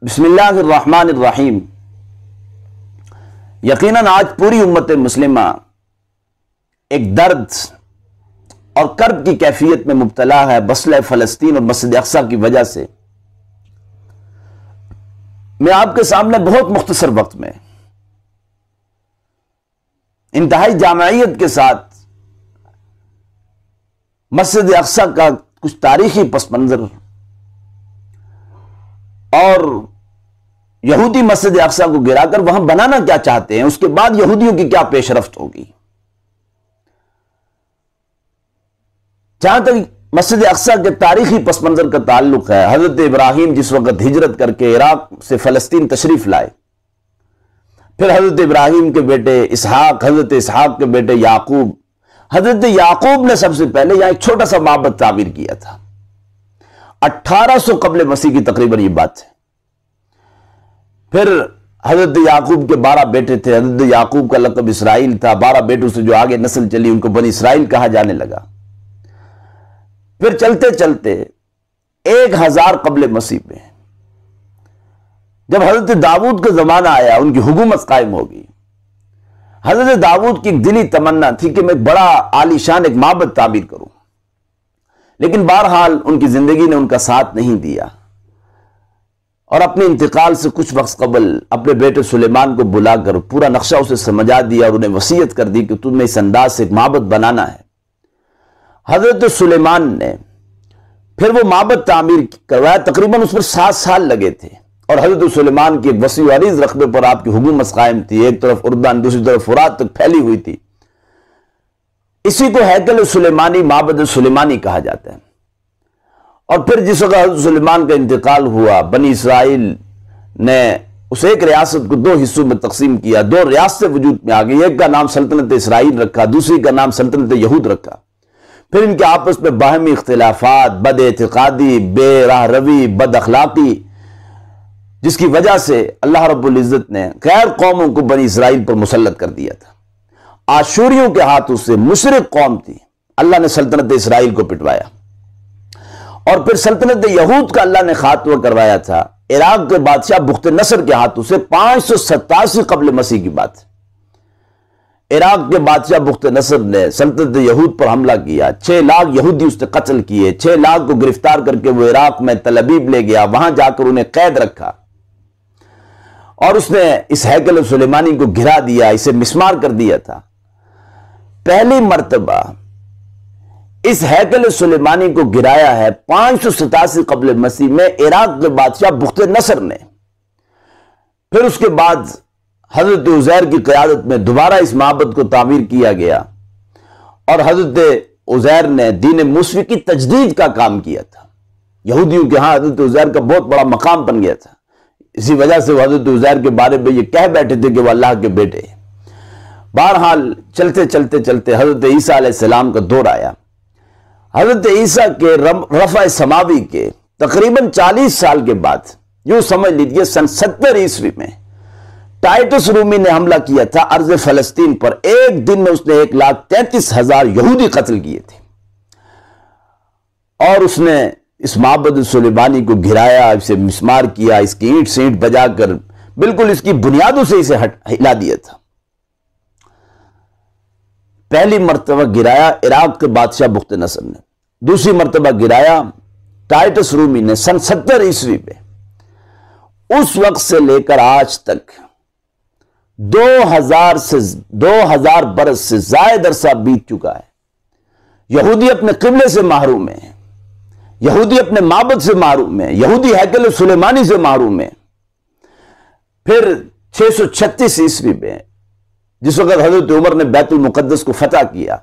بسم اللہ الرحمن الرحیم۔ یقیناً آج پوری امت مسلمہ ایک درد اور کرب کی کیفیت میں مبتلا ہے مسئلہ فلسطین اور مسجد اقصی کی وجہ سے۔ میں آپ کے سامنے بہت مختصر وقت میں انتہائی جامعیت کے ساتھ مسجد اقصی کا کچھ تاریخی پس منظر اور یہودی مسجد اقصی کو گرا کر وہاں بنانا کیا چاہتے ہیں، اس کے بعد یہودیوں کی کیا پیش رفت ہوگی۔ جہاں تک مسجد اقصی کے تاریخی پس منظر کا تعلق ہے، حضرت ابراہیم جس وقت ہجرت کر کے عراق سے فلسطین تشریف لائے، پھر حضرت ابراہیم کے بیٹے اسحاق، حضرت اسحاق کے بیٹے یعقوب، حضرت یعقوب نے سب سے پہلے یہاں ایک چھوٹا سا معبد تعمیر کیا تھا۔ 1800 قبل مسیح کی تقریباً یہ بات ہے۔ پھر حضرت یعقوب کے 12 بیٹے تھے، حضرت یعقوب کا لقب اسرائیل تھا، 12 بیٹوں سے جو آگے نسل چلی ان کو بنی اسرائیل کہا جانے لگا۔ پھر چلتے چلتے 1000 قبل مسیح میں جب حضرت داؤد کا زمانہ آیا، ان کی حکومت قائم ہوگی۔ حضرت داؤد کی ایک دلی تمنا تھی کہ میں ایک بڑا عالی شان ایک معبد تعمیر کروں، لیکن بہرحال ان کی زندگی نے ان کا ساتھ نہیں دیا، اور اپنے انتقال سے کچھ وقت قبل اپنے بیٹے سلیمان کو بلا کر پورا نقشہ اسے سمجھا دیا اور انہیں وصیت کر دی کہ تمہیں اس انداز سے ایک معبد بنانا ہے۔ حضرت سلیمان نے پھر وہ معبد تعمیر کروایا، تقریباً اس پر 7 سال لگے تھے، اور حضرت سلیمان کی ایک وسیع و عریض رقبے پر آپ کی حکومت قائم تھی، ایک طرف اردن دوسری طرف فرات تک پھیلی ہوئی تھی۔ اسی کو ہیکل سلیمانی، معبد سلیمانی کہا جاتا ہے۔ اور پھر جس وقت حضرت سلیمان کا انتقال ہوا، بنی اسرائیل نے اس ایک ریاست کو 2 حصوں میں تقسیم کیا، 2 ریاستیں وجود میں آ گئی، ایک کا نام سلطنت اسرائیل رکھا، دوسری کا نام سلطنت یہود رکھا۔ پھر ان کے آپس میں باہمی اختلافات، بد اعتقادی، بے راہ روی، بد اخلاقی، جس کی وجہ سے اللہ رب العزت نے غیر قوموں کو بنی اسرائیل پر مسلط کر دیا تھا۔ آشوریوں کے ہاتھوں سے مشرک قوم تھی، اللہ نے سلطنت اسرائیل کو پٹوایا، اور پھر سلطنت یہود کا اللہ نے خاتمہ کروایا تھا عراق کے بادشاہ بخت نصر کے ہاتھوں سے۔ 587 قبل مسیح کی بات ہے۔ عراق کے بادشاہ بخت نصر نے سلطنت یہود پر حملہ کیا، 6 لاکھ یہودی اس نے قتل کیے، 6 لاکھ کو گرفتار کر کے وہ عراق میں تل ابیب لے گیا، وہاں جا کر انہیں قید رکھا، اور اس نے اس ہیکل سلیمانی کو گرا دیا، اسے مسمار کر دیا تھا۔ پہلی مرتبہ اس ہیکل سلیمانی کو گرایا ہے 587 قبل مسیح میں عراق کے بادشاہ بخت نصر نے۔ پھر اس کے بعد حضرت عزیر کی قیادت میں دوبارہ اس معبد کو تعمیر کیا گیا، اور حضرت عزیر نے دین موسوی کی تجدید کا کام کیا تھا۔ یہودیوں کے ہاں حضرت عزیر کا بہت بڑا مقام بن گیا تھا، اسی وجہ سے وہ حضرت عزیر کے بارے میں یہ کہہ بیٹھے تھے کہ وہ اللہ کے بیٹے ہیں۔ بہرحال چلتے چلتے چلتے حضرت عیسیٰ علیہ السلام کا دور آیا۔ حضرت عیسیٰ کے رفع سماوی کے تقریباً 40 سال کے بعد، یوں سمجھ لیجئے سن 70 عیسوی میں ٹائٹس رومی نے حملہ کیا تھا ارض فلسطین پر۔ ایک دن میں اس نے 1,33,000 یہودی قتل کیے تھے، اور اس نے اس معبد سلیمانی کو گرایا، اسے مسمار کیا، اس کی اینٹ سے اینٹ بجا کر بالکل اس کی بنیادوں سے اسے ہلا دیا تھا۔ پہلی مرتبہ گرایا عراق کے بادشاہ بخت نصر نے، دوسری مرتبہ گرایا ٹائٹس رومی نے سن 70 عیسوی میں۔ اس وقت سے لے کر آج تک 2000 برس سے زائد عرصہ بیت چکا ہے۔ یہودی اپنے قبلے سے محروم ہیں، یہودی اپنے معبد سے محروم ہیں، یہودی ہیکل سلیمانی سے محروم ہیں۔ پھر 636 عیسوی میں جس وقت حضرت عمر نے بیت المقدس کو فتح کیا،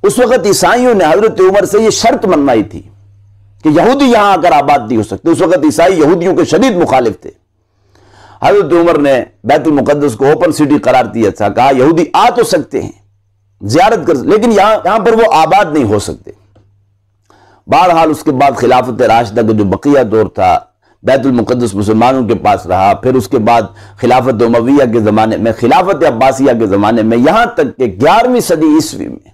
اس وقت عیسائیوں نے حضرت عمر سے یہ شرط منوائی تھی کہ یہودی یہاں آ کر آباد نہیں ہو سکتے۔ اس وقت عیسائی یہودیوں کے شدید مخالف تھے۔ حضرت عمر نے بیت المقدس کو اوپن سٹی قرار دیا تھا، کہا یہودی آ تو سکتے ہیں، زیارت کر، لیکن یہاں پر وہ آباد نہیں ہو سکتے۔ بہرحال اس کے بعد خلافت راشدہ کا جو بقیہ دور تھا، بیت المقدس مسلمانوں کے پاس رہا، پھر اس کے بعد خلافت امویہ کے زمانے میں، خلافت عباسیہ کے زمانے میں، یہاں تک کہ 11ویں صدی عیسوی میں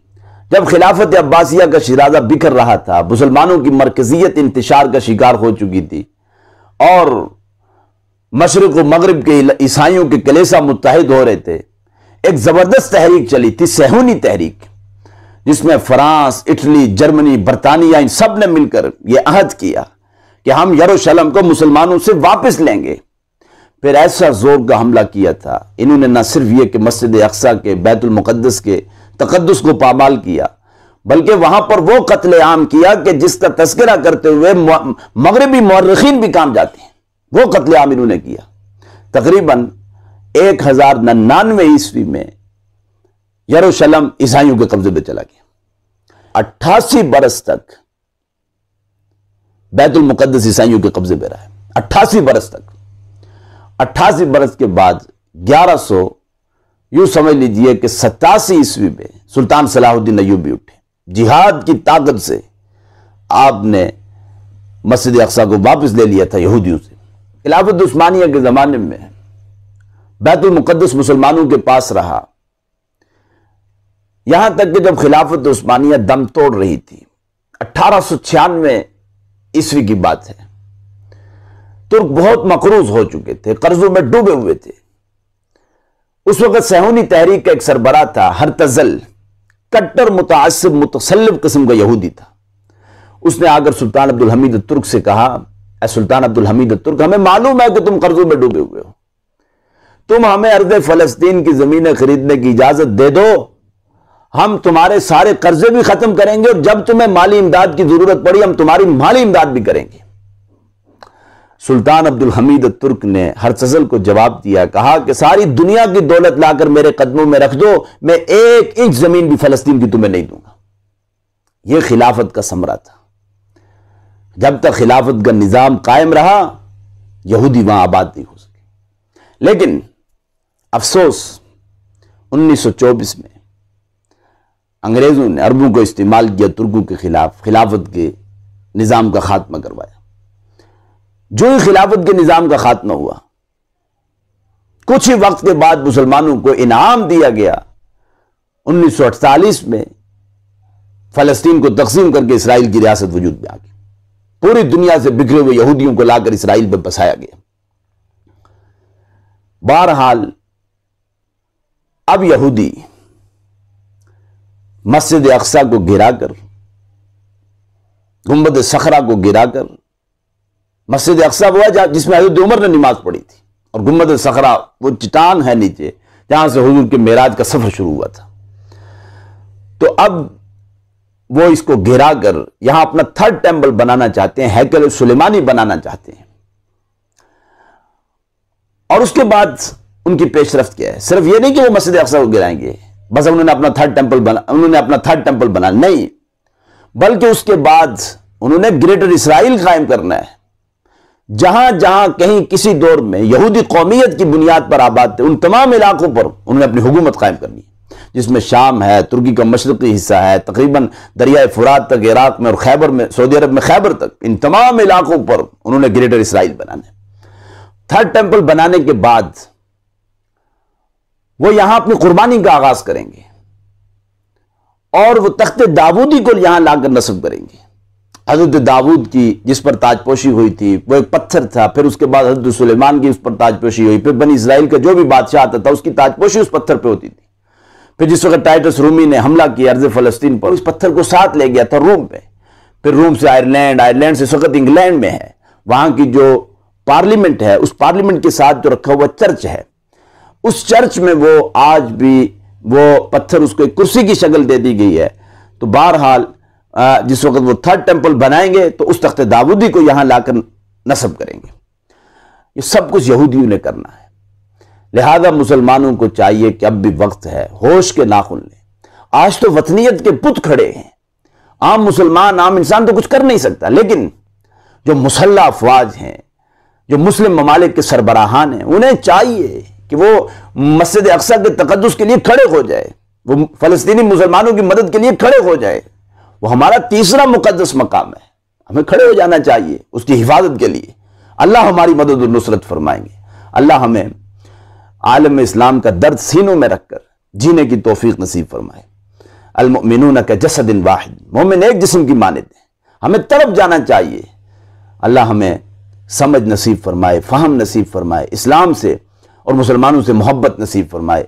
جب خلافت عباسیہ کا شیرازہ بکھر رہا تھا، مسلمانوں کی مرکزیت انتشار کا شکار ہو چکی تھی، اور مشرق و مغرب کے عیسائیوں کے کلیسا متحد ہو رہے تھے، ایک زبردست تحریک چلی تھی، صہیونی تحریک، جس میں فرانس، اٹلی، جرمنی، برطانیہ، ان سب نے مل کر یہ عہد کیا کہ ہم یروشلم کو مسلمانوں سے واپس لیں گے۔ پھر ایسا زور کا حملہ کیا تھا، انہوں نے نہ صرف یہ کہ مسجد اقصیٰ کے، بیت المقدس کے تقدس کو پامال کیا، بلکہ وہاں پر وہ قتل عام کیا کہ جس کا تذکرہ کرتے ہوئے مغربی مورخین بھی کام جاتے ہیں۔ وہ قتل عام انہوں نے کیا۔ تقریباً 1099 عیسوی میں یروشلم عیسائیوں کے قبضے میں چلا گیا۔ 88 برس تک بیت المقدس عیسائیوں کے قبضے میں رہا ہے، 88 برس تک۔ 88 برس کے بعد 1100 یوں سمجھ لیجئے کہ 87 عیسوی میں سلطان صلاح الدین ایوبی اٹھے، جہاد کی طاقت سے آپ نے مسجد اقصیٰ کو واپس لے لیا تھا یہودیوں سے۔ خلافت عثمانیہ کے زمانے میں بیت المقدس مسلمانوں کے پاس رہا، یہاں تک کہ جب خلافت عثمانیہ دم توڑ رہی تھی، 1896 عیسوی کی بات ہے، ترک بہت مقروض ہو چکے تھے، قرضوں میں ڈوبے ہوئے تھے۔ اس وقت صہیونی تحریک کا ایک سربراہ تھا، ہرتزل، کٹر متعصب متسلب قسم کا یہودی تھا۔ اس نے آ کر سلطان عبدالحمید الترک سے کہا، اے سلطان عبدالحمید الترک، ہمیں معلوم ہے کہ تم قرضوں میں ڈوبے ہوئے ہو، تم ہمیں ارض فلسطین کی زمینیں خریدنے کی اجازت دے دو، ہم تمہارے سارے قرضے بھی ختم کریں گے، اور جب تمہیں مالی امداد کی ضرورت پڑی ہم تمہاری مالی امداد بھی کریں گے۔ سلطان عبدالحمید الترک نے ہرتزل کو جواب دیا، کہا کہ ساری دنیا کی دولت لا کر میرے قدموں میں رکھ دو، میں 1 انچ زمین بھی فلسطین کی تمہیں نہیں دوں گا۔ یہ خلافت کا ثمرہ تھا۔ جب تک خلافت کا نظام قائم رہا، یہودی وہاں آباد نہیں ہو سکے۔ لیکن افسوس 1924 میں انگریزوں نے عربوں کو استعمال کیا ترکوں کے خلاف، خلافت کے نظام کا خاتمہ کروایا۔ جو ہی خلافت کے نظام کا خاتمہ ہوا، کچھ ہی وقت کے بعد مسلمانوں کو انعام دیا گیا۔ 1948 میں فلسطین کو تقسیم کر کے اسرائیل کی ریاست وجود میں آ گئی، پوری دنیا سے بکھرے ہوئے یہودیوں کو لا کر اسرائیل میں بسایا گیا۔ بہرحال اب یہودی مسجد اقصیٰ کو گرا کر، گنبد صخرہ کو گرا کر، مسجد اقصیٰ وہ ہے جس میں حضرت عمر نے نماز پڑھی تھی، اور گنبد صخرہ وہ چٹان ہے نیچے جہاں سے حضور کے معراج کا سفر شروع ہوا تھا۔ تو اب وہ اس کو گرا کر یہاں اپنا 3rd ٹیمپل بنانا چاہتے ہیں، ہیکل سلیمانی بنانا چاہتے ہیں۔ اور اس کے بعد ان کی پیش رفت کیا ہے؟ صرف یہ نہیں کہ وہ مسجد اقصیٰ کو گرائیں گے، بس انہوں نے اپنا 3rd ٹیمپل بنا نہیں، بلکہ اس کے بعد انہوں نے گریٹر اسرائیل قائم کرنا ہے، جہاں جہاں کہیں کسی دور میں یہودی قومیت کی بنیاد پر آباد تھے، ان تمام علاقوں پر انہوں نے اپنی حکومت قائم کرنی ہے، جس میں شام ہے، ترکی کا مشرقی حصہ ہے، تقریباً دریائے فرات تک عراق میں، اور خیبر میں، سعودی عرب میں خیبر تک، ان تمام علاقوں پر انہوں نے گریٹر اسرائیل بنانا ہے۔ 3rd ٹیمپل بنانے کے بعد وہ یہاں اپنی قربانی کا آغاز کریں گے، اور وہ تخت داودی کو یہاں لا کر نصب کریں گے۔ حضرت داود کی جس پر تاج پوشی ہوئی تھی وہ ایک پتھر تھا، پھر اس کے بعد حضرت سلیمان کی اس پر تاج پوشی ہوئی، پھر بنی اسرائیل کا جو بھی بادشاہ آتا تھا اس کی تاج پوشی اس پتھر پہ ہوتی تھی۔ پھر جس وقت ٹائٹس رومی نے حملہ کیا ارض فلسطین پر، اس پتھر کو ساتھ لے گیا تھا روم پہ، پھر روم سے آئرلینڈ سے اس وقت انگلینڈ میں ہے، وہاں کی جو پارلیمنٹ ہے اس پارلیمنٹ کے ساتھ جو رکھا ہوا چرچ ہے، اس چرچ میں وہ آج بھی وہ پتھر اس کو ایک کرسی کی شکل دے دی گئی ہے۔ تو بہرحال جس وقت وہ 3rd ٹیمپل بنائیں گے تو اس تخت داودی کو یہاں لا کر نصب کریں گے۔ یہ سب کچھ یہودیوں نے کرنا ہے، لہذا مسلمانوں کو چاہیے کہ اب بھی وقت ہے، ہوش کے ناخن لیں۔ آج تو وطنیت کے بت کھڑے ہیں، عام مسلمان، عام انسان تو کچھ کر نہیں سکتا، لیکن جو مسلح افواج ہیں، جو مسلم ممالک کے سربراہان ہیں، انہیں چاہیے کہ وہ مسجد اقصیٰ کے تقدس کے لیے کھڑے ہو جائے، وہ فلسطینی مسلمانوں کی مدد کے لیے کھڑے ہو جائے۔ وہ ہمارا تیسرا مقدس مقام ہے، ہمیں کھڑے ہو جانا چاہیے اس کی حفاظت کے لیے۔ اللہ ہماری مدد و نصرت فرمائیں گے۔ اللہ ہمیں عالم اسلام کا درد سینوں میں رکھ کر جینے کی توفیق نصیب فرمائے۔ المؤمنون کجسد واحد، مومن ایک جسم کی مانند ہیں، ہمیں طرف جانا چاہیے۔ اللہ ہمیں سمجھ نصیب فرمائے، فہم نصیب فرمائے، اسلام سے اور مسلمانوں سے محبت نصیب فرمائے۔